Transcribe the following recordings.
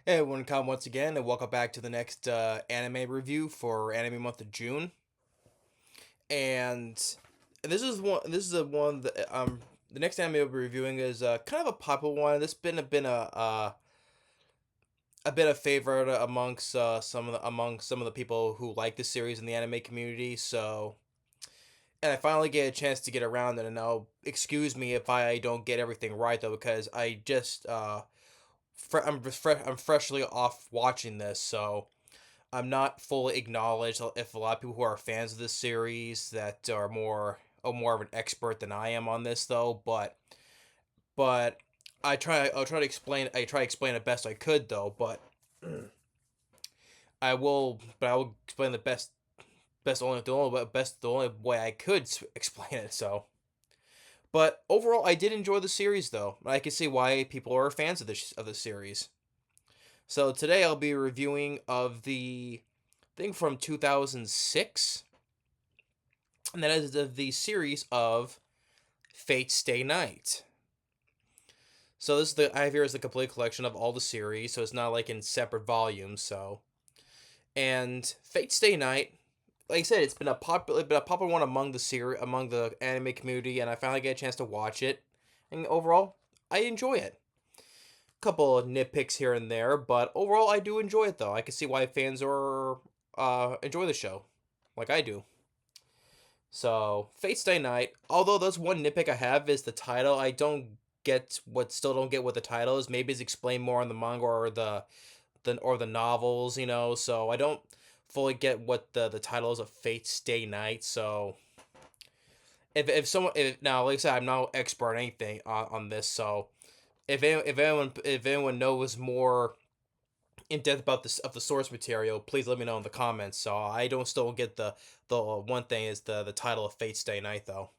Hey everyone, come once again, and welcome back to the next anime review for Anime Month of June. And this is one. This is a one that the next anime we'll be reviewing is kind of a popular one. This been a bit of favorite amongst some of the people who like the series in the anime community. So, and I finally get a chance to get around it. And now, excuse me if I don't get everything right though, because I just I'm freshly off watching this, so I'm not fully acknowledged if a lot of people who are fans of this series that are more of an expert than I am on this though, but I'll try to explain it best I could though, but I will explain the the only way I could explain it. So, but overall I did enjoy the series though. I can see why people are fans of the series. So today I'll be reviewing of the thing from 2006, and that is the series of Fate Stay Night. So this is the I have here is the complete collection of all the series, so it's not like in separate volumes. So and Fate Stay Night, like I said, it's been a popular one among the anime community, and I finally get a chance to watch it. And overall, I enjoy it. Couple of nitpicks here and there, but overall, I do enjoy it though. I can see why fans are enjoy the show, like I do. So, Fate Stay Night, although that's one nitpick I have is the title. I still don't get what the title is. Maybe it's explained more on the manga or the novels, so I don't fully get what the title is of Fate Stay Night. So, if now, like I said, I'm no expert on anything on this, so if anyone knows more in depth about this of the source material, please let me know in the comments. So I don't still get the one thing is the title of Fate Stay Night though.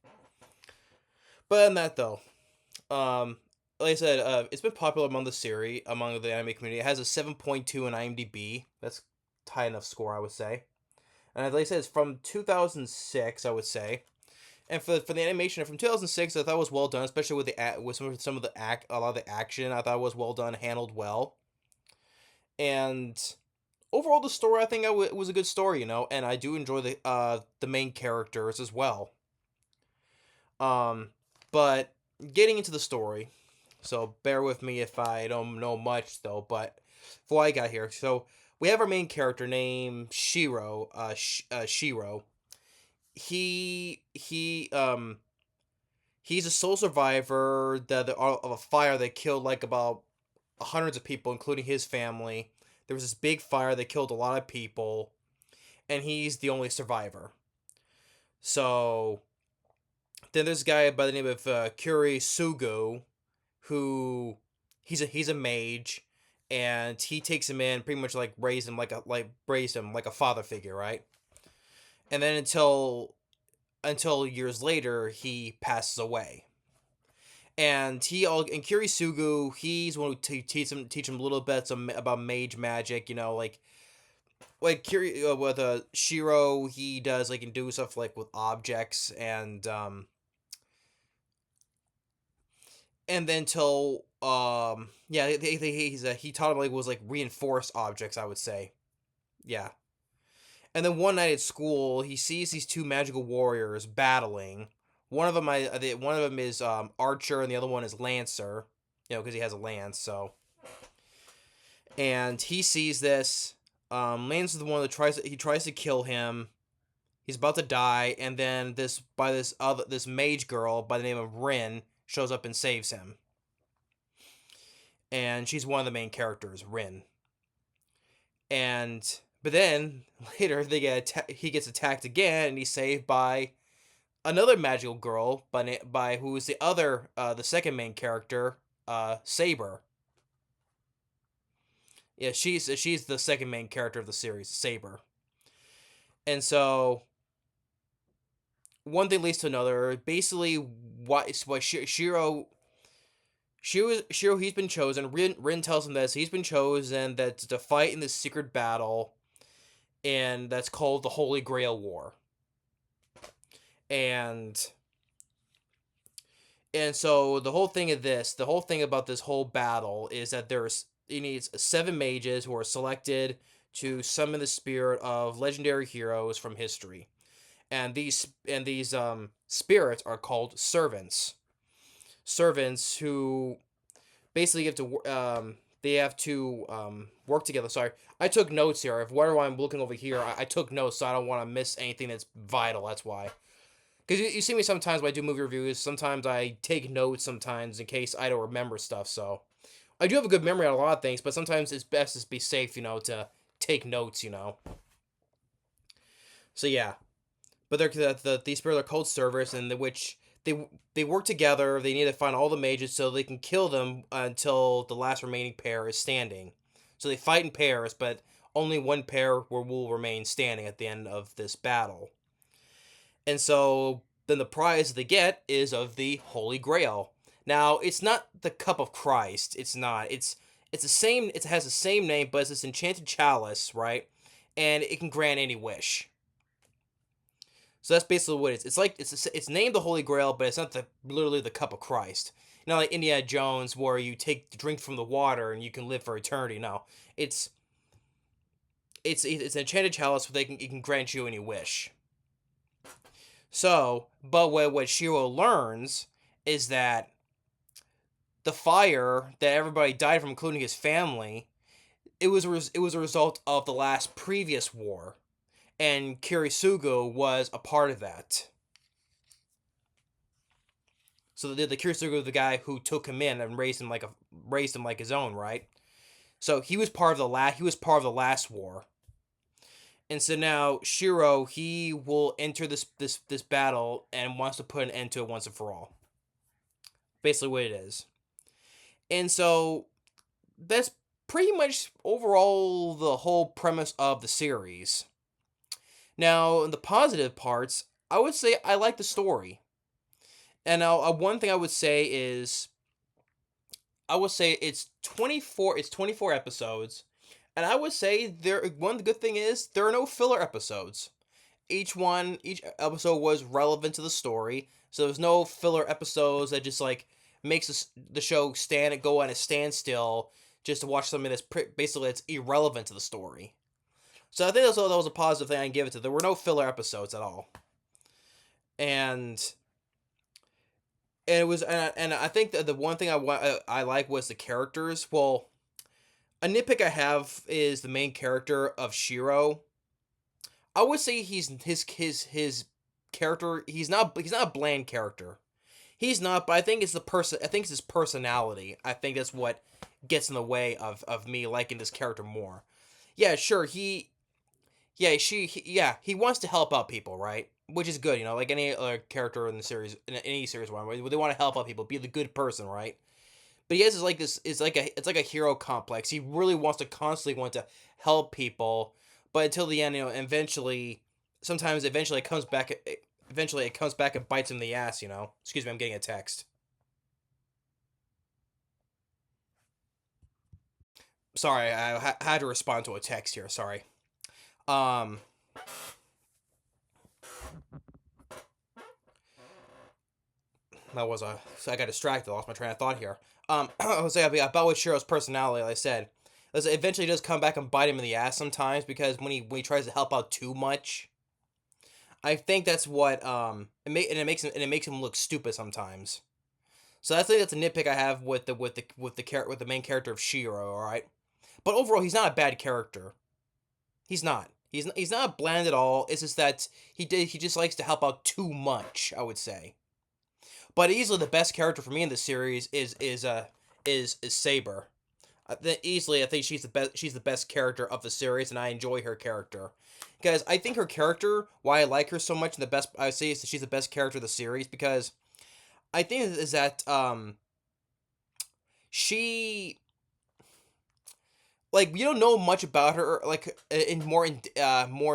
But in that though, um, like I said, it's been popular among the anime community. It has a 7.2 in IMDb. That's high enough score, I would say. And like I said, it's from 2006, I would say. And for the animation from 2006, I thought it was well done, especially with some of the a lot of the action. I thought it was well done, handled well. And overall, the story I think it was a good story, and I do enjoy the main characters as well. Um, but getting into the story, so bear with me if I don't know much though. But before I got here, so we have our main character named Shiro. Shiro. He he's a sole survivor of a fire that killed like about hundreds of people, including his family. There was this big fire that killed a lot of people, and he's the only survivor. So then there's a guy by the name of Kuri Sugu, who he's a mage, and he takes him in, pretty much like raised him like a father figure, right? And then until years later he passes away. And Kuri Sugu, he's one who teach him little bits about mage magic, with Shiro, he does like can do stuff like with objects and then till yeah, he taught him like was like reinforced objects, I would say. Yeah. And then one night at school, he sees these two magical warriors battling. One of them is Archer, and the other one is Lancer. Because he has a lance. So, and he sees this. Lancer is the one that tries to kill him. He's about to die, and then this mage girl by the name of Rin shows up and saves him. And she's one of the main characters, Rin. And but then later he gets attacked again, and he's saved by another magical girl by who is the second main character, Saber. Yeah, she's the second main character of the series, Saber. And so one thing leads to another. Basically, what Shiro, he's been chosen. Rin tells him this. He's been chosen that to fight in this secret battle, and that's called the Holy Grail War. And so the whole thing about this whole battle is that needs 7 mages who are selected to summon the spirit of legendary heroes from history, and these spirits are called servants. Servants who basically have to they have to work together. Sorry, I took notes here. If whatever I'm looking over here, I took notes, so I don't want to miss anything that's vital. That's why. Because you see me sometimes when I do movie reviews. Sometimes I take notes. Sometimes in case I don't remember stuff. So I do have a good memory on a lot of things, but sometimes it's best to be safe. To take notes. So yeah, but these spirits are called servers, in which they work together. They need to find all the mages so they can kill them until the last remaining pair is standing. So they fight in pairs, but only one pair will remain standing at the end of this battle. And so then the prize they get is of the Holy Grail. Now it's not the Cup of Christ. It's not. It's the same. It has the same name, but it's this enchanted chalice, right? And it can grant any wish. So that's basically what it is. It's like it's named the Holy Grail, but it's not literally the Cup of Christ. Like Indiana Jones, where you take the drink from the water and you can live for eternity. No, it's an enchanted chalice where it can grant you any wish. So, but what Shiro learns is that the fire that everybody died from, including his family, it was a result of the last previous war, and Kirisugu was a part of that. So the Kirisugu, the guy who took him in and raised him like his own, right? So he was part of the last war. And so now Shiro, he will enter this battle and wants to put an end to it once and for all. Basically what it is. And so that's pretty much overall the whole premise of the series. Now, in the positive parts, I would say I like the story. And now one thing I would say is it's 24 episodes. And I would say one good thing is there are no filler episodes. Each episode was relevant to the story, so there's no filler episodes that just makes the show go at a standstill just to watch something that's irrelevant to the story. So I think that was a positive thing I can give it to. There were no filler episodes at all, and it was and I think that the one thing I like was the characters. Well, a nitpick I have is the main character of Shiro. I would say his character. He's not a bland character. He's not, but I think it's his personality. I think that's what gets in the way of me liking this character more. Yeah, sure. He wants to help out people, right? Which is good, like any other character in the series, in any series one, where they want to help out people, be the good person, right? But he has it's like a hero complex. He really wants to constantly want to help people, but until the end, eventually it comes back. Eventually, it comes back and bites him in the ass. Excuse me, I'm getting a text. Sorry, I had to respond to a text here. Sorry. Um. So I got distracted. Lost my train of thought here. I was saying about with Shiro's personality. Like I said, eventually does come back and bite him in the ass sometimes, because when he tries to help out too much, I think that's what it makes him look stupid sometimes. So I think that's a nitpick I have with the main character of Shiro. All right, but overall he's not a bad character. He's not. He's not bland at all. It's just that he just likes to help out too much, I would say. But easily the best character for me in the series is Saber. I think she's the best character of the series, and I enjoy her character. Because I think her character, why I like her so much, and I would say is that she's the best character of the series, because I think is that she, we don't know much about her, more in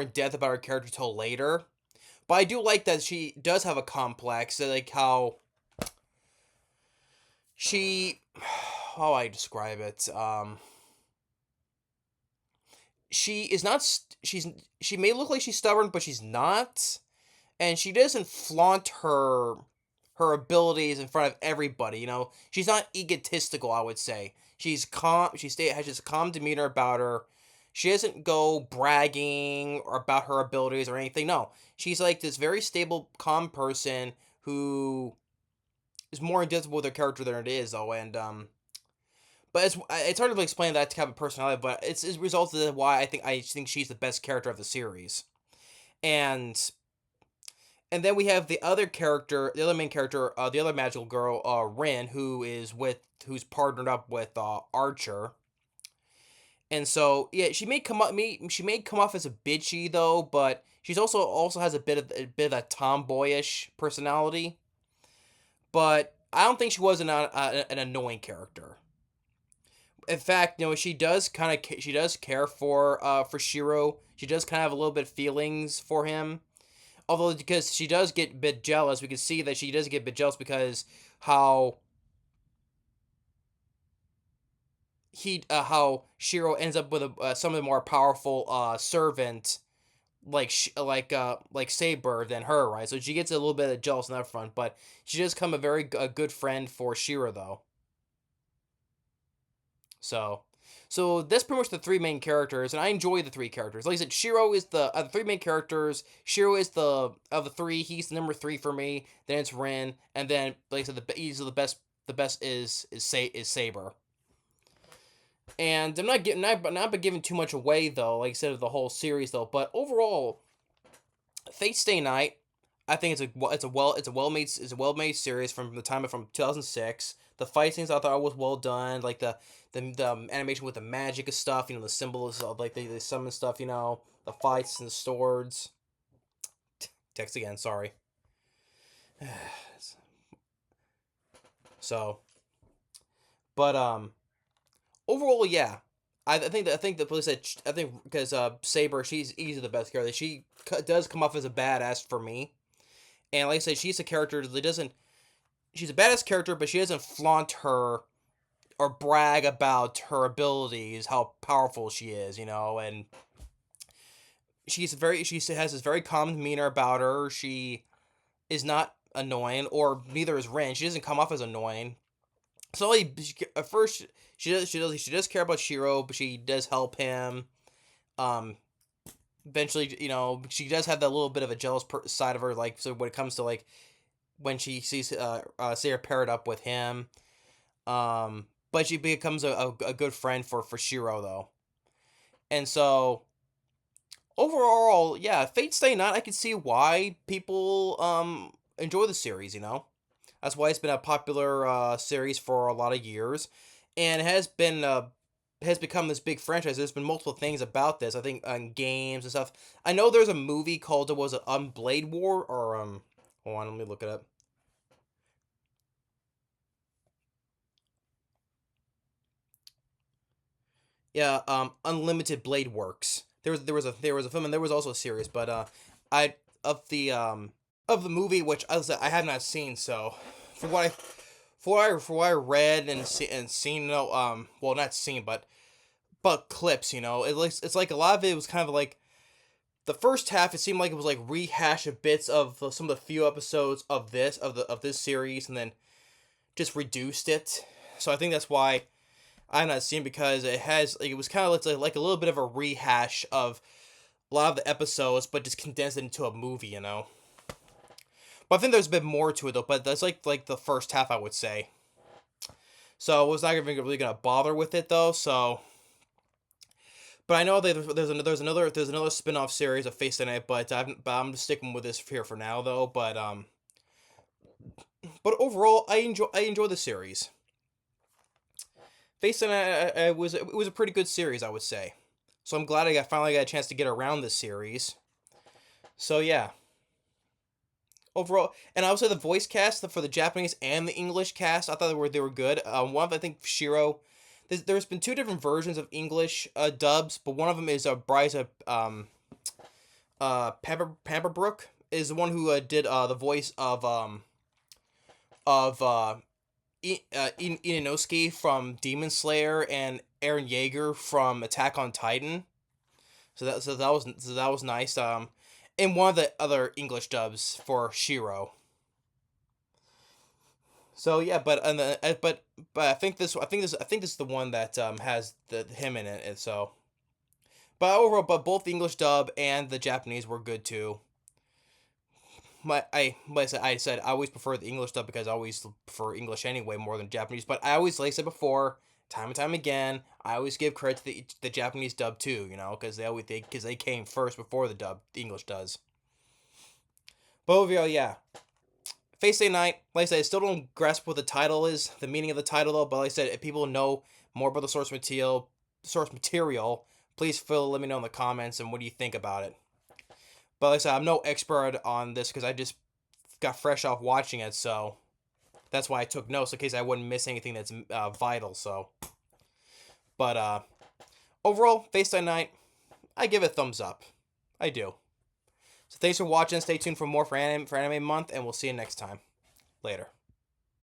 depth about her character till later. But I do like that she does have a complex, like how she, how I describe it, she is not, she may look like she's stubborn, but she's not, and she doesn't flaunt her abilities in front of everybody. She's not egotistical, I would say. She's calm. Has just a calm demeanor about her. She doesn't go bragging or about her abilities or anything. No, she's like this very stable, calm person who is more indifferent with her character than it is, though. And but it's hard to explain that type of personality. But it's results in why I think she's the best character of the series. And then we have the other character, the other main character, the other magical girl, Rin, who's partnered up with Archer. And so yeah, she may come off as a bitchy though, but she's also has a bit of that tomboyish personality. But I don't think she was an annoying character. In fact, she does care for Shiro. She does kind of have a little bit of feelings for him. Although because she does get a bit jealous, we can see that she does get a bit jealous because how how Shiro ends up with some of the more powerful servant like Saber than her, right? So she gets a little bit of jealous on that front, but she does come a good friend for Shiro though. So, that's pretty much the three main characters, and I enjoy the three characters. Like I said, Shiro is the three main characters. Shiro is the of the three. He's the number three for me. Then it's Rin, and then like I said, he's the best. The best is Saber. And I'm not getting not been giving too much away though. Like I said, of the whole series though. But overall, Fate Stay Night, I think it's a well made series from 2006. The fight scenes I thought was well done, like the animation with the magic and stuff, the symbols of like the summon stuff, the fights and the swords. Text again, sorry. So, but overall, yeah, I think the police said I think because Saber, she's easily the best character. She does come off as a badass for me, and like I said, she's a character that doesn't. She's a badass character, but she doesn't flaunt her or brag about her abilities, how powerful she is, and she has this very calm demeanor about her. She is not annoying, or neither is Rin. She doesn't come off as annoying. So like, at first she does care about Shiro, but she does help him. Um, Eventually, she does have that little bit of a jealous side of her, like so when it comes to like when she sees Sarah paired up with him. But she becomes a good friend for Shiro though. And so overall, yeah, Fate Stay Night, I can see why people enjoy the series, That's why it's been a popular series for a lot of years, and has become this big franchise. There's been multiple things about this. I think on games and stuff. I know there's a movie called it was Blade War or hold on, let me look it up. Yeah, Unlimited Blade Works. There was a film and there was also a series, but I of the movie which I have not seen. So for what I for what I read and seen, well, not seen, but clips, it's like a lot of it was kind of like the first half. It seemed like it was like rehash of bits of some of the few episodes of this series, and then just reduced it. So I think that's why I'm not seen, because it was kind of like a little bit of a rehash of a lot of the episodes, but just condensed it into a movie. But I think there's a bit more to it though. But that's like the first half, I would say. So I was not even really gonna bother with it though. So, but I know that there's another spin-off series of Face the Night, but I'm just sticking with this here for now though. But overall, I enjoy the series. Face the Night, it was a pretty good series, I would say. So I'm glad finally got a chance to get around this series. So yeah, overall, and I would say the voice cast for the Japanese and the English cast, I thought they were good. One of I think Shiro. There's been two different versions of English dubs, but one of them is Bryza Pamperbrook is the one who did the voice of Inosuke from Demon Slayer and Eren Yeager from Attack on Titan. So that was nice. And one of the other English dubs for Shiro. So yeah, but I think this is the one that has the him in it. And so, but overall, but both the English dub and the Japanese were good too. Like I said, I always prefer the English dub because I always prefer English anyway more than Japanese. But I always, like I said before, time and time again, I always give credit to the Japanese dub too. Because they came first before the English does. But overall, yeah, Face Day Night. Like I said, I still don't grasp what the title is, the meaning of the title though. But like I said, if people know more about the source material, please let me know in the comments and what do you think about it. But like I said, I'm no expert on this because I just got fresh off watching it, so that's why I took notes in case I wouldn't miss anything that's vital. So, but overall, Face Day Night, I give it a thumbs up. I do. So thanks for watching. Stay tuned for more for Anime Month, and we'll see you next time. Later.